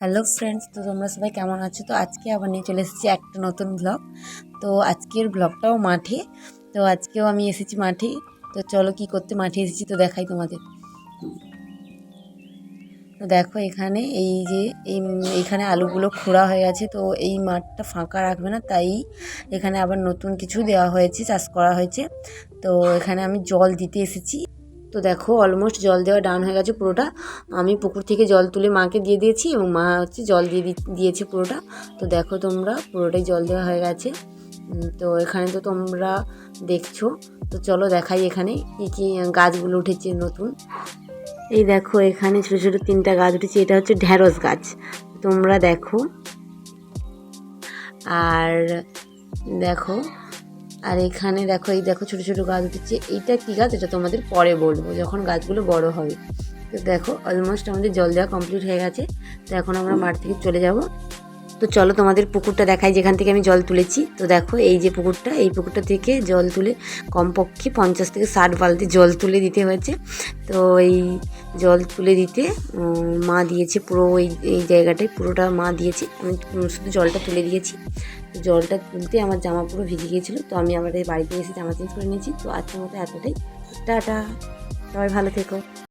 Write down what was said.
Hello friends, তো তোমরা সবাই কেমন আছো? তো আজকে আবার নিয়ে চলে এসেছি একটা নতুন ব্লগ। তো আজকের ব্লগটাও মাঠে। তো আজকেও আমি এসেছি মাঠে। তো চলো কি করতে মাঠে এসেছি তো দেখাই তোমাদের। তো দেখো এখানে এইখানে আলুগুলো খোঁড়া হয়ে গেছে। তো এই মাঠটা ফাঁকা রাখবে না, তাই এখানে আবার নতুন কিছু দেওয়া হয়েছে, চাষ করা হয়েছে। তো এখানে আমি জল দিতে এসেছি। তো দেখো অলমোস্ট জল দেওয়া ডান হয়ে গেছে পুরোটা। আমি পুকুর থেকে জল তুলে মাকে দিয়ে দিয়েছি এবং মা হচ্ছে জল দিয়েছে পুরোটা। তো দেখো তোমরা পুরোটাই জল দেওয়া হয়ে গেছে। তো এখানে তো তোমরা দেখছো। তো চলো দেখাই এখানে কী কী গাছগুলো উঠেছে নতুন। এই দেখো এখানে ছোটো ছোটো 3টা গাছ উঠেছে। এটা হচ্ছে ঢ্যাঁড়স গাছ, তোমরা দেখো। আর দেখো, আর এখানে দেখো, এই দেখো ছোটো ছোটো গাছ উঠেছে। এইটা কী গাছ এটা তোমাদের পরে বলবো যখন গাছগুলো বড় হবে। তো দেখো অলমোস্ট আমাদের জল দেওয়া কমপ্লিট হয়ে গেছে। তো এখন আমরা মাঠ থেকে চলে যাব। তো চলো তোমাদের পুকুরটা দেখাই যেখান থেকে আমি জল তুলেছি। তো দেখো এই যে পুকুরটা, এই পুকুরটা থেকে জল তুলে কমপক্ষে 50 থেকে 60 বালতি জল তুলে দিতে হয়েছে। তো এই জল তুলে দিতে মা দিয়েছে পুরো এই জায়গাটায় পুরোটা মা দিয়েছে। আমি শুধু জলটা তুলে দিয়েছি। তো জলটা তুলতে আমার জামা পুরো ভিজে গিয়েছিলো। তো আমি আবার বাড়িতে এসে জামা চেঞ্জ করে নিয়েছি। তো আজকের মতো এতটাই, টাটা, সবাই ভালো থেকো।